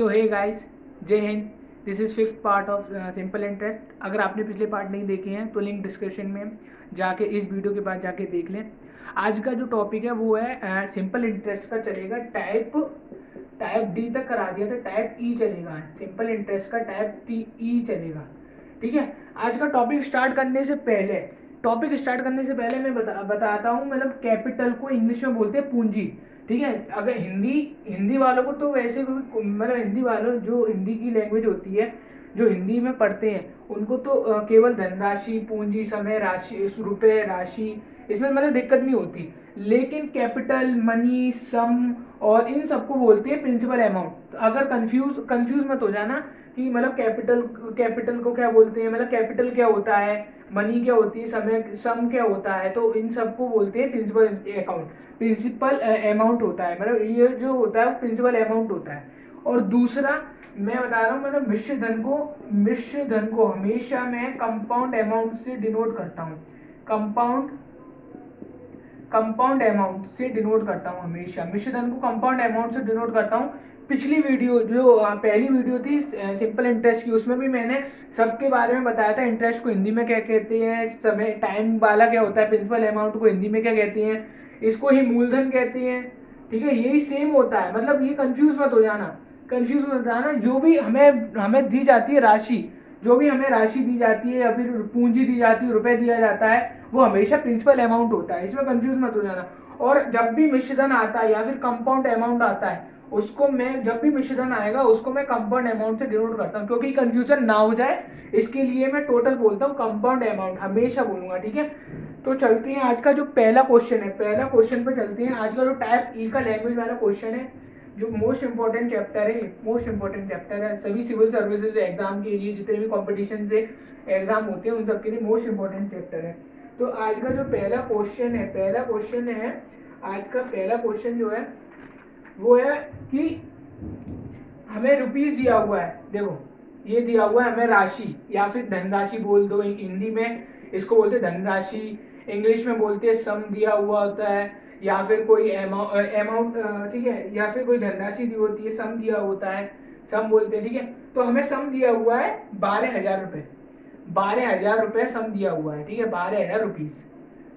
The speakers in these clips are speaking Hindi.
तो हे गाइस, जय Hind. This is fifth part of simple interest. अगर आपने पिछले पार्ट नहीं देखे हैं तो लिंक डिस्क्रिप्शन में जाके इस वीडियो के बाद जाके देख लें। आज का जो टॉपिक है वो है सिंपल इंटरेस्ट का चलेगा। टाइप डी तक करा दिया था, टाइप ई चलेगा। सिंपल इंटरेस्ट का टाइप ई चलेगा। ठीक है। आज का टॉपिक स्टार्ट करने से पहले मैं बताता हूँ। मतलब कैपिटल को इंग्लिश में बोलते हैं पूंजी। ठीक है। अगर हिंदी हिंदी वालों को तो वैसे मतलब हिंदी वालों जो हिंदी की लैंग्वेज होती है, जो हिंदी में पढ़ते हैं उनको तो केवल धनराशि, पूंजी, समय, राशि, रुपए, राशि, इसमें मतलब दिक्कत नहीं होती। लेकिन कैपिटल, मनी, सम और इन सबको बोलते हैं प्रिंसिपल अमाउंट। अगर कंफ्यूज मत हो जाना कि मतलब कैपिटल को क्या बोलते हैं, मतलब कैपिटल क्या होता है, मनी क्या होती है, समय सम क्या होता है, तो इन सबको बोलते हैं प्रिंसिपल अमाउंट होता है। मतलब ये जो होता है वो प्रिंसिपल अमाउंट होता है। और दूसरा मैं बता रहा हूँ, मतलब मिश्र धन को हमेशा मैं कंपाउंड अमाउंट से डिनोट करता हूँ। कंपाउंड कंपाउंड अमाउंट से डिनोट करता हूँ हमेशा। मिश्र धन को कंपाउंड अमाउंट से डिनोट करता हूँ। पिछली वीडियो जो पहली वीडियो थी सिंपल इंटरेस्ट की, उसमें भी मैंने सबके बारे में बताया था। इंटरेस्ट को हिंदी में क्या कहते हैं, समय टाइम वाला क्या होता है, प्रिंसिपल अमाउंट को हिंदी में क्या कहते हैं, इसको ही मूलधन कहते हैं। ठीक है, यही सेम होता है। मतलब ये कंफ्यूज मत हो जाना। जो भी हमें हमें दी जाती है राशि, जो भी हमें राशि दी जाती है या फिर पूंजी दी जाती है, रुपए दिया जाता है, वो हमेशा प्रिंसिपल अमाउंट होता है। इसमें कंफ्यूज मत हो जाना। और जब भी मिश्रधन आता है या फिर कंपाउंड अमाउंट आता है, उसको मैं जब भी मिश्रधन आएगा उसको मैं कंपाउंड अमाउंट से डिनोट करता हूँ, क्योंकि कंफ्यूजन ना हो जाए इसके लिए मैं टोटल बोलता हूँ, कंपाउंड अमाउंट हमेशा बोलूंगा। ठीक है। तो चलते हैं आज का जो पहला क्वेश्चन है, पहला क्वेश्चन पे चलते हैं। आज का जो टाइप ई का लैंग्वेज वाला क्वेश्चन है, जो मोस्ट इंपॉर्टेंट चैप्टर है, मोस्ट इंपॉर्टेंट चैप्टर है सभी सिविल सर्विसेज एग्जाम के लिए, जितने भी कॉम्पिटिशन से एग्जाम होते हैं उन सबके लिए मोस्ट इंपॉर्टेंट चैप्टर है। तो आज का जो पहला क्वेश्चन है, आज का पहला क्वेश्चन जो है वो है कि हमें रुपीस दिया हुआ है। देखो, ये दिया हुआ है हमें राशि या फिर धनराशि बोल दो। हिंदी में इसको बोलते हैं धनराशि, इंग्लिश में बोलते हैं सम दिया हुआ होता है, या फिर कोई अमाउंट। ठीक है, या फिर कोई धनराशि दी होती है, सम दिया होता है, सम बोलते हैं। ठीक है। तो हमें सम दिया हुआ है 12,000 रुपये। 12,000 रुपये सम दिया हुआ है। ठीक है, 12,000 रुपीज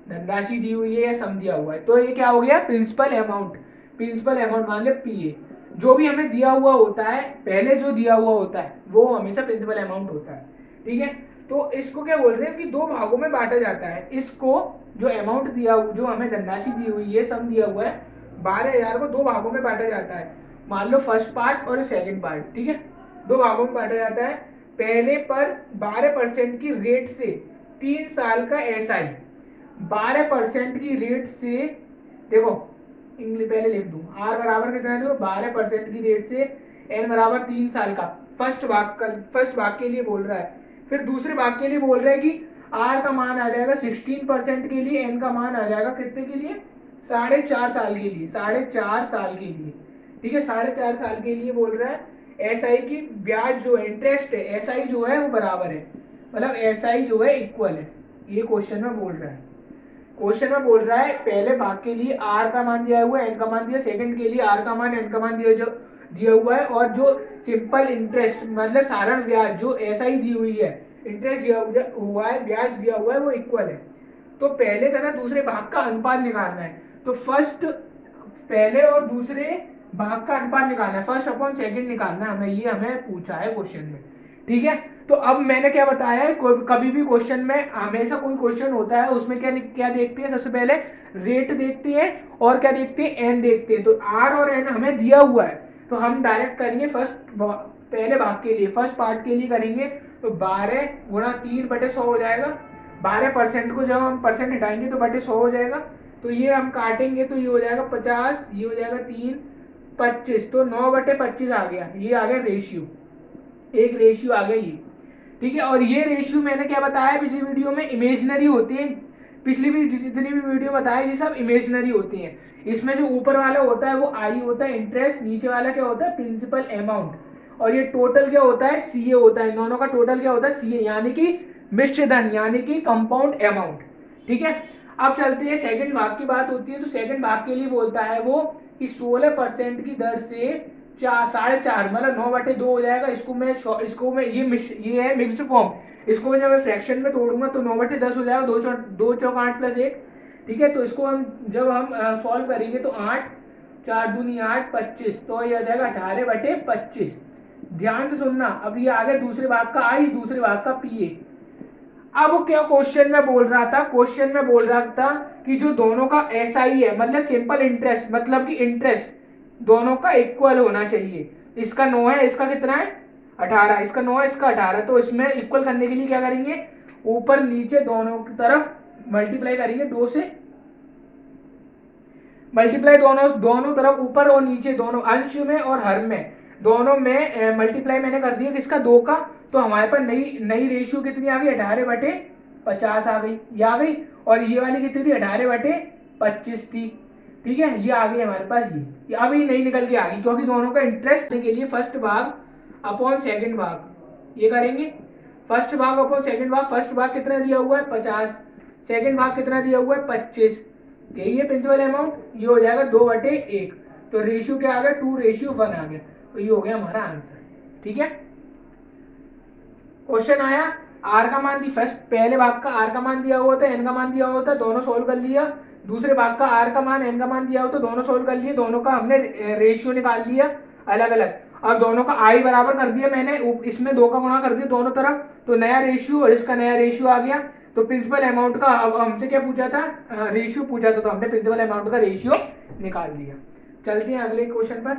धनराशि दी हुई है या सम दिया हुआ है। तो ये क्या हो गया, प्रिंसिपल अमाउंट। प्रिंसिपल अमाउंट मान ले पीए। जो भी हमें दिया हुआ होता है, पहले जो दिया हुआ होता है वो हमेशा प्रिंसिपल अमाउंट होता है। ठीक है। तो इसको क्या बोल रहे हैं कि दो भागों में बांटा जाता है। इसको जो अमाउंट दिया हुआ, जो हमें धनराशि दी हुई है, सम दिया हुआ है 12,000 को दो भागों में बांटा जाता है। मान लो फर्स्ट पार्ट और सेकंड पार्ट। ठीक है, दो भागों में बांटा जाता है। पहले पर 12% की रेट से 3 साल का एसआई, 12% की रेट से, देखो इंग्लिश पहले लिख दूं, आर बराबर कितना दो, 12% की रेट से एन बराबर 3 साल का। फर्स्ट भाग के लिए बोल रहा है। फिर दूसरे भाग के लिए बोल रहा है कि आर का मान आ जाएगा 16% के लिए, एन का मान आ जाएगा कितने के लिए, 4.5 साल के लिए, 4.5 साल के लिए। ठीक है, 4.5 साल के लिए बोल रहा है। एसआई की ब्याज जो है, इंटरेस्ट है, एसआई जो है वो बराबर है, मतलब एसआई जो है इक्वल है। ये क्वेश्चन में बोल रहा है। पहले भाग के लिए आर का मान दिया हुआ है, एन का मान दिया, सेकंड के लिए आर का मान, एन का मान दिया जो दिया हुआ है। और जो सिंपल इंटरेस्ट मतलब साधारण ब्याज जो एसआई दी हुई है, इंटरेस्ट दिया हुआ है, ब्याज दिया हुआ है, वो इक्वल है। तो पहले तथा दूसरे भाग का अनुपात निकालना है। तो फर्स्ट, पहले और दूसरे भाग का अनुपात निकालना है, फर्स्ट अपॉन सेकंड निकालना है हमें, ये हमें पूछा है क्वेश्चन में। ठीक है। तो अब मैंने क्या बताया है, कभी भी क्वेश्चन में हमेशा कोई क्वेश्चन होता है उसमें क्या क्या देखते हैं, सबसे पहले रेट देखते हैं और क्या देखते हैं, एन देखते हैं। तो आर और एन हमें दिया हुआ है, तो हम डायरेक्ट करेंगे पहले भाग के लिए, फर्स्ट पार्ट के लिए करेंगे। तो 12 × 3/100 हो जाएगा। 12% को जब हम परसेंट हटाएंगे तो बटे 100 हो जाएगा। तो ये हम काटेंगे तो ये हो जाएगा 50, ये हो जाएगा 3, 25, तो 9/25 आ गया। ये आ गया रेशियो, एक रेशियो आ गया ये। ठीक है। और ये रेशियो मैंने क्या बताया पिछली वीडियो में, इमेजनरी होते हैं। पिछली भी जितनी भी वीडियो बताया ये सब इमेजनरी होती हैं। इसमें जो ऊपर वाला होता है वो आई होता है इंटरेस्ट, नीचे वाला क्या होता है, प्रिंसिपल अमाउंट, और ये टोटल क्या होता है, सीए होता है। इन दोनों का टोटल क्या होता है, सीए, यानी कि मिश्र धन, यानी कि कंपाउंड अमाउंट। ठीक है। अब चलते हैं सेकंड भाग की बात होती है, तो सेकंड भाग के लिए बोलता है वो कि 16% की दर से चार 4.5 मतलब 9/2 हो जाएगा। इसको मैं ये है मिक्स्ड फॉर्म। इसको मैं जब मैं फ्रैक्शन में तोड़ूंगा तो 9/10 हो जाएगा। 2 चौक 8 + 1, ठीक है। तो इसको हम जब हम सॉल्व करेंगे तो 8 4 दूनी 8 25, तो ये आ जाएगा 18/25। ध्यान से सुनना, अब ये आ गया दूसरे भाग का आई, दूसरे भाग का पी ए। अब क्या क्वेश्चन में बोल रहा था, क्वेश्चन में बोल रहा था कि जो दोनों का एसआई है, मतलब सिंपल इंटरेस्ट, मतलब कि इंटरेस्ट दोनों का इक्वल होना चाहिए। इसका 9 है, इसका कितना है 18, इसका 9 है, इसका 18। तो इसमें इक्वल करने के लिए क्या करेंगे, ऊपर नीचे दोनों की तरफ मल्टीप्लाई करेंगे 2 से। मल्टीप्लाई दोनों दोनों तरफ, ऊपर और नीचे दोनों, अंश में और हर में दोनों में मल्टीप्लाई मैंने कर दिया किसका, 2 का। तो हमारे पास नई नई रेशियो कितनी आ गई, 18/50 आ गई, ये आ गई। और ये वाली कितनी थी, 18/25 थी, ठीक है। ये आ गई हमारे पास, ये अब ये नहीं निकल के आ गई, क्योंकि दोनों का इंटरेस्ट के लिए फर्स्ट भाग अपॉन सेकंड भाग ये करेंगे। फर्स्ट भाग अपॉन सेकंड भाग, फर्स्ट भाग कितना दिया हुआ है 50, सेकंड भाग कितना दिया हुआ है 25, यही है प्रिंसिपल अमाउंट। ये हो जाएगा 2/1। तो रेशियो क्या आ गया, 2:1 आ गया। तो ये हो गया हमारा आंसर, ठीक है। क्वेश्चन आया, आर का मान दी, फर्स्ट पहले भाग का आर का मान दिया हुआ था, एन का मान दिया हुआ था, दोनों सोल्व कर लिया। दूसरे भाग का आर का मान एन का मान दिया हुआ था, दोनों सोल्व कर लिए, दोनों का हमने रेशियो निकाल लिया अलग अलग। अब दोनों का आई बराबर कर दिया मैंने, इसमें 2 का गुणा कर दिया दोनों तरफ, तो नया रेशियो और इसका नया रेशियो आ गया। तो प्रिंसिपल अमाउंट का अब हमसे क्या पूछा था, रेशियो पूछा था, तो हमने प्रिंसिपल अमाउंट का रेशियो निकाल दिया। चलते हैं अगले क्वेश्चन पर।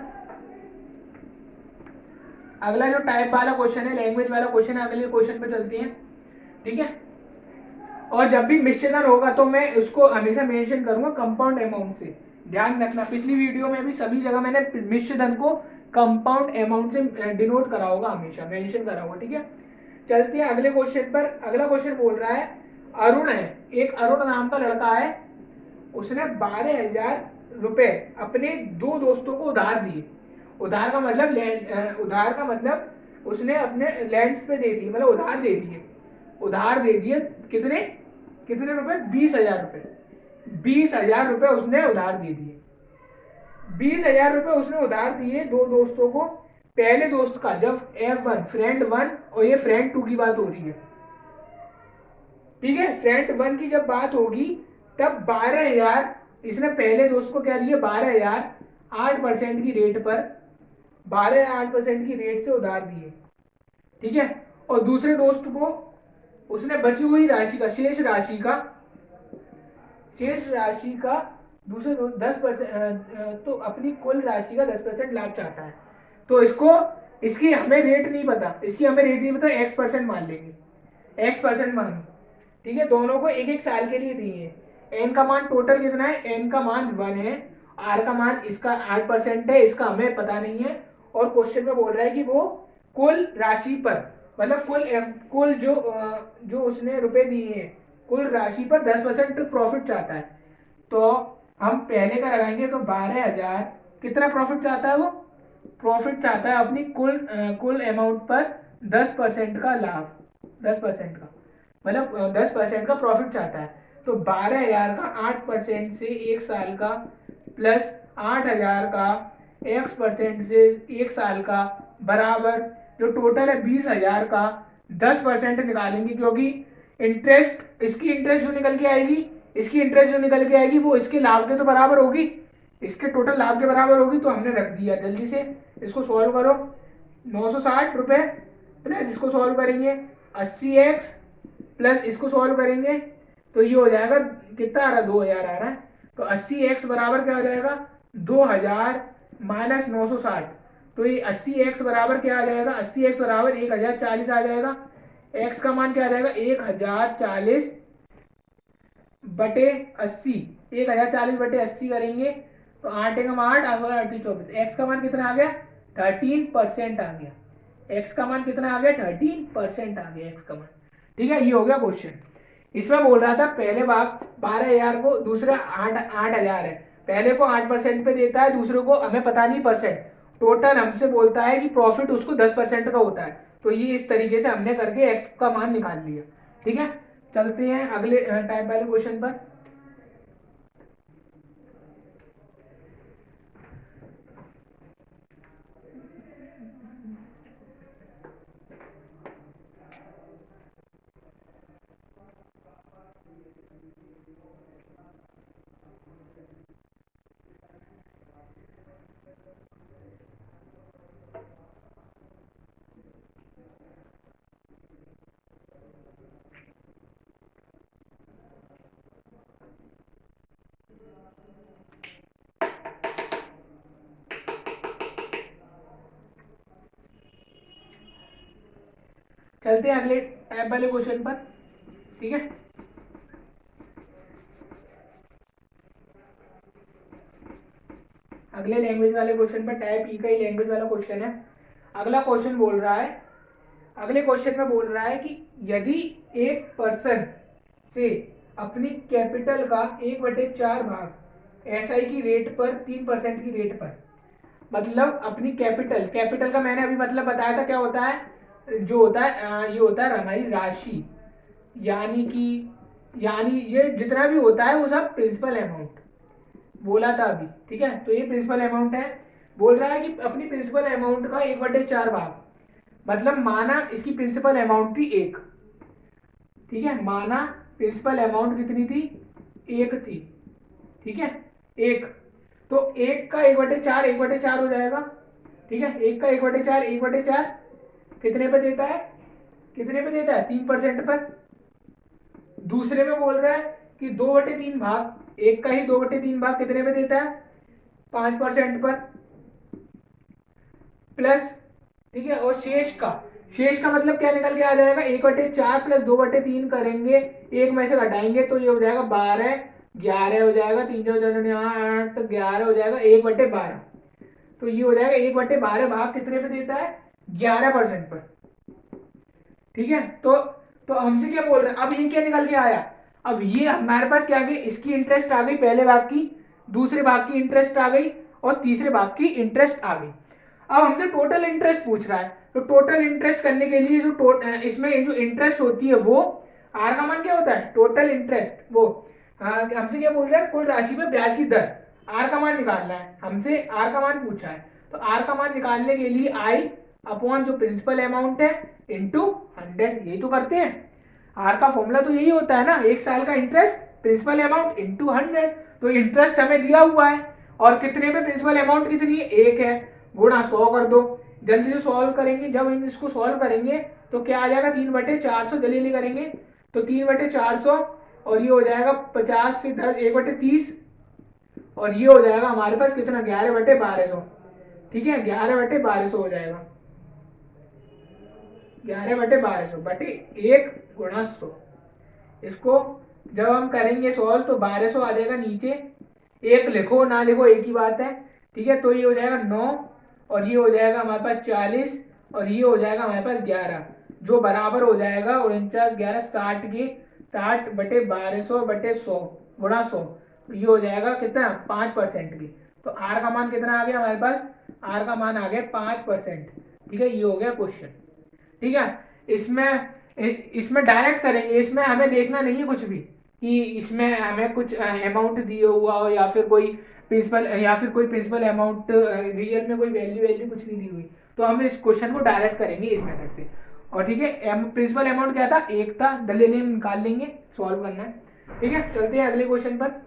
अगला जो टाइप वाला क्वेश्चन है, लैंग्वेज वाला क्वेश्चन है, अगले क्वेश्चन पे चलते हैं, ठीक है। और जब भी मिश्रण होगा तो मैं उसको हमेशा मेंशन करूंगा कंपाउंड अमाउंट से, ध्यान रखना। पिछली वीडियो में भी सभी जगह मैंने मिश्रण को कंपाउंड अमाउंट से डिनोट करा होगा, हमेशा मेंशन करा होगा, ठीक है। चलते हैं अगले क्वेश्चन पर। अगला क्वेश्चन बोल रहा है, अरुण है, एक अरुण नाम का लड़का है, उसने 12,000 रुपए अपने 2 दोस्तों को उधार दिए। उधार का मतलब उसने अपने लैंड्स पे दे दिए, मतलब उधार दे दिए। उधार दे दिए कितने कितने रुपए, 20,000 रुपए। 20,000 रुपए उसने उधार दे दिए। 20,000 रुपए उसने उधार दिए 2 दोस्तों को। पहले दोस्त का जब F1 फ्रेंड 1 और ये फ्रेंड 2 की बात हो रही है, ठीक है। फ्रेंड 1 की जब बात होगी तब 12,000 इसने पहले दोस्त को क्या दिए, 12,000 8% की रेट पर, 12 8% की रेट से उधार दिए, ठीक है। और दूसरे दोस्त को उसने बची हुई राशि का, शेष राशि का दूसरे 10%, तो अपनी कुल राशि का 10% लाभ चाहता है। तो इसकी हमें रेट नहीं पता, X% मान लेंगे, X% मान, ठीक है। दोनों को 1 1 साल के लिए दिए। एन का मान टोटल कितना है, एन का मान 1 है, आर का मान इसका 8% है, इसका हमें पता नहीं है। और क्वेश्चन में बोल रहा है कि वो कुल राशि पर, मतलब कुल जो उसने रुपए दिए हैं, कुल राशि पर 10% प्रॉफिट चाहता है। तो हम पहले का लगाएंगे, तो 12,000 कितना प्रॉफिट चाहता है, वो प्रॉफिट चाहता है अपनी कुल अमाउंट पर 10% का लाभ, 10% का मतलब 10% का प्रॉफिट चाहता है। तो 12,000 का 8% से 1 साल का, प्लस 8,000 का X% से 1 साल का, बराबर जो टोटल है 20,000 का 10% निकालेंगे, क्योंकि इसकी इंटरेस्ट जो निकल के आएगी, वो इसके लाभ के तो बराबर होगी, इसके टोटल लाभ के बराबर होगी। तो हमने रख दिया, जल्दी से इसको सॉल्व करो। 960 रुपए प्लस इसको सॉल्व करेंगे 80x, प्लस इसको सॉल्व करेंगे तो ये हो जाएगा कितना आ रहा है, 2,000 आ रहा है। तो 80x बराबर क्या हो जाएगा, 2,000 माइनस 960। तो ये 80x बराबर क्या आ जाएगा, 80x बराबर 1,040 आ जाएगा। x का मान क्या आ जाएगा, 1,040 बटे 80, 1,040 बटे 80 करेंगे तो 8 एकम 8, 8 24। एक्स का मान कितना आ गया, 13% आ गया। एक्स का मान कितना आ गया, 13% आ गया एक्स का मान, ठीक है। ये हो गया क्वेश्चन। इसमें बोल रहा था पहले भाग 12,000 को, दूसरा 8,000 है। पहले को 8% पे देता है, दूसरे को हमें पता नहीं परसेंट, टोटल हमसे बोलता है कि प्रॉफिट उसको 10% का होता है। तो ये इस तरीके से हमने करके एक्स का मान निकाल लिया, ठीक है। चलते हैं अगले टाइप वाले क्वेश्चन पर। चलते हैं अगले टाइप वाले क्वेश्चन पर, ठीक है। अगले लैंग्वेज वाले क्वेश्चन पर, टाइप ई का ही लैंग्वेज वाला क्वेश्चन है। अगला क्वेश्चन बोल रहा है, अगले क्वेश्चन में बोल रहा है कि यदि एक पर्सन से अपनी कैपिटल का 1/4 भाग एसआई की रेट पर 3% की रेट पर, मतलब अपनी कैपिटल, कैपिटल का मैंने अभी मतलब बताया था क्या होता है, जो होता है ये होता है हमारी राशि, यानी कि यानी ये जितना भी होता है वो सब प्रिंसिपल अमाउंट बोला था अभी, ठीक है। तो ये प्रिंसिपल अमाउंट है। बोल रहा है कि अपनी प्रिंसिपल अमाउंट का 1/4 भाग, मतलब माना इसकी प्रिंसिपल अमाउंट थी 1, ठीक है। माना प्रिंसिपल अमाउंट कितनी थी, 1 थी, ठीक है। 1, तो 1 का 1/4 1/4 हो जाएगा, ठीक है। 1 का 1/4 1/4 कितने पे देता है, कितने पे देता है, 3% पर। दूसरे में बोल रहा है कि 2/3 भाग, 1 का ही 2/3 भाग कितने पे देता है, 5% पर, प्लस, ठीक है। और शेष का मतलब क्या निकल के आ जाएगा, 1/4 प्लस 2/3 करेंगे, एक में से घटाएंगे तो ये हो जाएगा 12, 11 हो जाएगा, 3 4 8 11 हो जाएगा 1/12। तो ये हो जाएगा 1/12 भाग कितने पे देता है, 11% पर, ठीक है। तो हमसे क्या बोल रहे हैं, अब ये क्या निकल के आया, अब ये हमारे पास क्या आ गई, इसकी इंटरेस्ट आ गई पहले भाग की, दूसरे भाग की इंटरेस्ट आ गई, और तीसरे भाग की इंटरेस्ट आ गई। अब हमसे टोटल इंटरेस्ट पूछ रहा है, तो टोटल इंटरेस्ट करने के लिए जो इसमें जो इंटरेस्ट होती है वो आर का मान क्या होता है, टोटल इंटरेस्ट, वो हमसे क्या बोल रहा है, कुल राशि पे ब्याज की दर, आर का मान निकालना है, हमसे आर का मान पूछा है। तो आर का मान निकालने के लिए आई अपॉन जो प्रिंसिपल अमाउंट है इंटू 100, यही तो करते हैं। आर का फॉर्मूला तो यही होता है ना, एक साल का इंटरेस्ट प्रिंसिपल अमाउंट इंटू 100। तो इंटरेस्ट हमें दिया हुआ है और कितने पे, प्रिंसिपल अमाउंट कितनी है, 1 है, गुणा 100 कर दो। जल्दी से सॉल्व करेंगे, जब हम इसको सॉल्व करेंगे तो क्या आ जाएगा, 3/400 जल्दी करेंगे तो 3/400, और ये हो जाएगा 50 से 10 1/30, और ये हो जाएगा हमारे पास कितना, 11/1200, ठीक है। 11/1200 हो जाएगा, 11/1200 बटे 1 × 100। इसको जब हम करेंगे सॉल्व तो 1200 आ जाएगा नीचे, एक लिखो ना लिखो एक ही बात है, ठीक है। तो ये हो जाएगा 9, और ये हो जाएगा हमारे पास 40, और ये हो जाएगा हमारे पास 11, जो बराबर हो जाएगा 49 11 60 के, 60/1200/100 गुणा 100, तो ये हो जाएगा कितना, 5% की। तो आर का मान कितना आ गया हमारे पास, आर का मान आ गया 5%, ठीक है। ये हो गया क्वेश्चन, ठीक है। इसमें डायरेक्ट करेंगे, इसमें हमें देखना नहीं है कुछ भी कि इसमें हमें कुछ अमाउंट दिया हुआ हो या फिर कोई प्रिंसिपल अमाउंट रियल में कोई वैल्यू कुछ नहीं दी हुई। तो हम इस क्वेश्चन को डायरेक्ट करेंगे इस मेथड से, और ठीक है। प्रिंसिपल अमाउंट क्या था, 1 था, दलील निकाल लेंगे, सॉल्व करना है, ठीक है। चलते हैं अगले क्वेश्चन पर।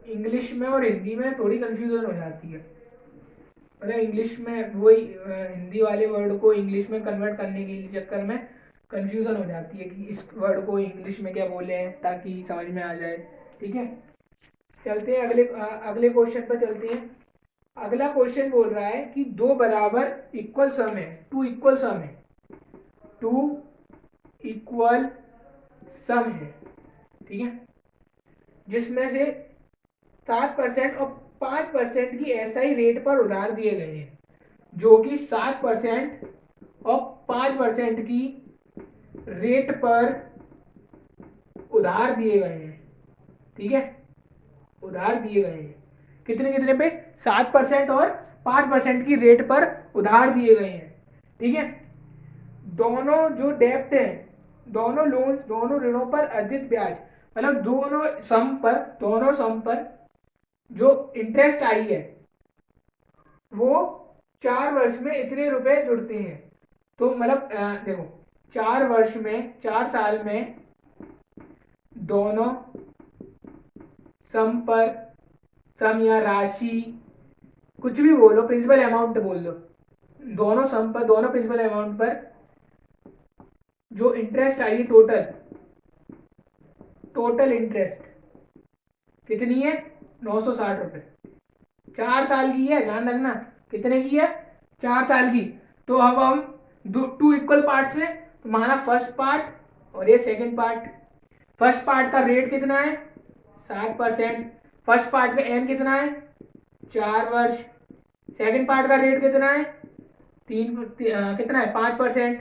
इंग्लिश में और हिंदी में थोड़ी कंफ्यूजन हो जाती है, मतलब इंग्लिश में वही हिंदी वाले वर्ड को इंग्लिश में कन्वर्ट करने के चक्कर में कंफ्यूजन हो जाती है कि इस वर्ड को इंग्लिश में क्या बोले हैं ताकि समझ में आ जाए, ठीक है। चलते हैं अगले क्वेश्चन पर चलते हैं। अगला क्वेश्चन बोल रहा है कि दो बराबर इक्वल सम है, टू इक्वल सम है, टू इक्वल सम है, ठीक है, जिसमें से 7% और 5% की एसआई रेट पर उधार दिए गए हैं, जो कि 7% और 5% की रेट पर उधार दिए गए हैं, ठीक है। उधार दिए गए हैं कितने कितने पे, 7% और 5% की रेट पर उधार दिए गए हैं, ठीक है। दोनों जो डेप्ट है, दोनों लोन, दोनों ऋणों पर अर्जित ब्याज, मतलब दोनों सम पर जो इंटरेस्ट आई है वो 4 वर्ष में इतने रुपए जुड़ते हैं। तो मतलब देखो, 4 वर्ष में, 4 साल में दोनों सम पर, सम या राशि कुछ भी बोलो, प्रिंसिपल अमाउंट बोल दो, दोनों सम पर, दोनों प्रिंसिपल अमाउंट पर जो इंटरेस्ट आई टोटल इंटरेस्ट कितनी है, 960 रुपये। 4 साल की है, ध्यान रखना। कितने की है? 4 साल की। तो अब हम टू इक्वल पार्ट से, तो माना फर्स्ट पार्ट और ये सेकंड पार्ट। फर्स्ट पार्ट का रेट कितना है? 7%। फर्स्ट पार्ट का एन कितना है? 4 वर्ष। सेकंड पार्ट का रेट कितना है? कितना है? 5%।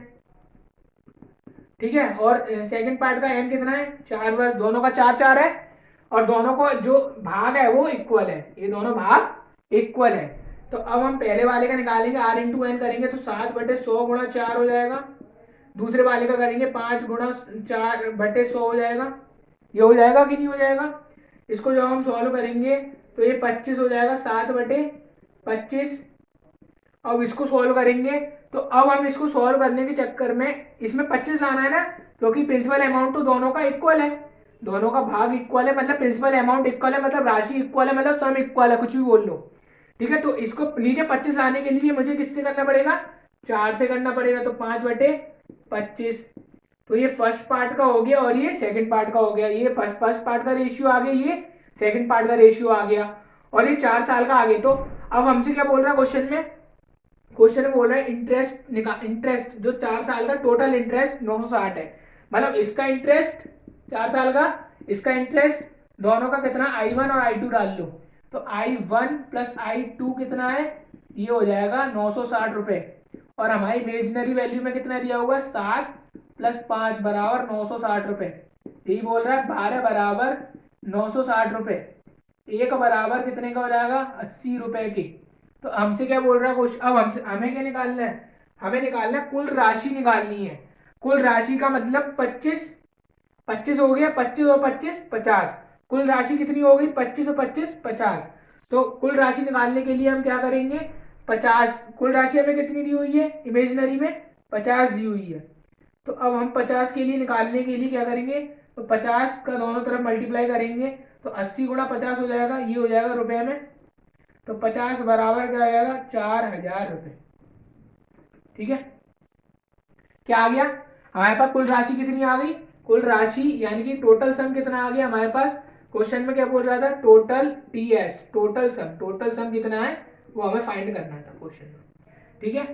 ठीक है। और सेकंड पार्ट का एन कितना है? 4 वर्ष। दोनों का 4 4 है, और दोनों को जो भाग है वो इक्वल है, ये दोनों भाग इक्वल है। तो अब हम पहले वाले का निकालेंगे, आर इंटू एन करेंगे तो 7/100 × 4 हो जाएगा। दूसरे वाले का करेंगे 5 × 4/100 हो जाएगा। ये हो जाएगा कि नहीं हो जाएगा? इसको जब हम सॉल्व करेंगे तो ये 25 हो जाएगा, 7/25। अब इसको सॉल्व करेंगे तो अब हम इसको सॉल्व करने के चक्कर में इसमें 25 लाना है ना, क्योंकि प्रिंसिपल अमाउंट तो दोनों का इक्वल है, दोनों का भाग इक्वल है, मतलब प्रिंसिपल अमाउंट इक्वल है, मतलब राशि इक्वल है, मतलब सम इक्वल है, कुछ भी बोल लो। ठीक है। तो इसको नीचे 25 लाने के लिए मुझे किससे करना पड़ेगा? 4 से करना पड़ेगा। तो 5/25। तो ये फर्स्ट पार्ट का हो गया और ये सेकंड पार्ट का हो गया। ये फर्स्ट पार्ट का रेशियो आ गया, ये सेकंड पार्ट का रेशियो आ गया, और ये 4 साल का आ गया। तो अब हमसे क्या बोल रहा है क्वेश्चन में? क्वेश्चन में बोल रहा है इंटरेस्ट जो 4 साल का टोटल इंटरेस्ट 960 है, मतलब इसका इंटरेस्ट 4 साल का, इसका इंटरेस्ट दोनों का कितना? I1 और I2 डाल लो। तो I1 प्लस I2 कितना है? ये हो जाएगा 960 रुपये। और हमारी इमेजिनरी वैल्यू में कितना दिया हुआ? 7 + 5 बराबर 960 रुपये। यही बोल रहा है 12 बराबर 960 रुपये। एक बराबर कितने का हो जाएगा? 80 रुपये की। तो हमसे क्या बोल रहा है क्वेश्चन? अब हमसे हमें क्या निकालना है? हमें निकालना है कुल राशि निकालनी है। कुल राशि का मतलब 25 25 हो गया, 25 और 25 50। कुल राशि कितनी हो गई? 25 और 25 50। तो कुल राशि निकालने के लिए हम क्या करेंगे? 50। कुल राशि हमें कितनी दी हुई है इमेजिनरी में? 50 दी हुई है। तो अब हम 50 के लिए निकालने के लिए क्या करेंगे? तो 50 का दोनों तरफ मल्टीप्लाई करेंगे तो 80 × 50 हो जाएगा, ये हो जाएगा रुपए में। तो 50 बराबर क्या हो जाएगा? 4000 रुपये। ठीक है। क्या आ गया हमारे पास? कुल राशि कितनी आ गई? कुल राशि यानी कि टोटल सम कितना आ गया हमारे पास? क्वेश्चन में क्या बोल रहा था? टोटल टीएस, टोटल सम कितना है वो हमें फाइंड करना था क्वेश्चन में। ठीक है।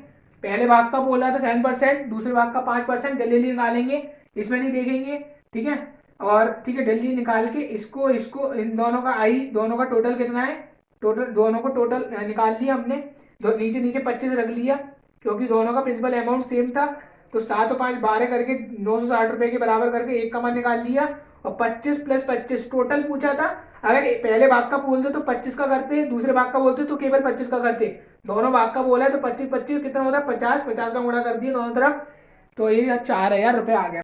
पहले भाग का बोला था 7%, दूसरे भाग का 5%। जल्दी निकालेंगे, इसमें नहीं देखेंगे। ठीक है। और ठीक है, जल्दी निकाल के इसको इसको इन दोनों का दोनों का टोटल कितना है? टोटल दोनों को टोटल निकाल लिया हमने। नीचे नीचे 25 रख लिया, क्योंकि दोनों का प्रिंसिपल अमाउंट सेम था। तो 7 और 5 12 करके 960 रुपये के बराबर करके एक का मान निकाल लिया। और 25 + 25 टोटल पूछा था। अगर पहले भाग का बोलते तो 25 का करते, दूसरे भाग का बोलते तो केवल 25 का करते। दोनों भाग का बोला है तो 25 25 कितना होता है? 50 50 का गुणा कर दिया दोनों तरफ। तो ये 4000 रुपये आ गया।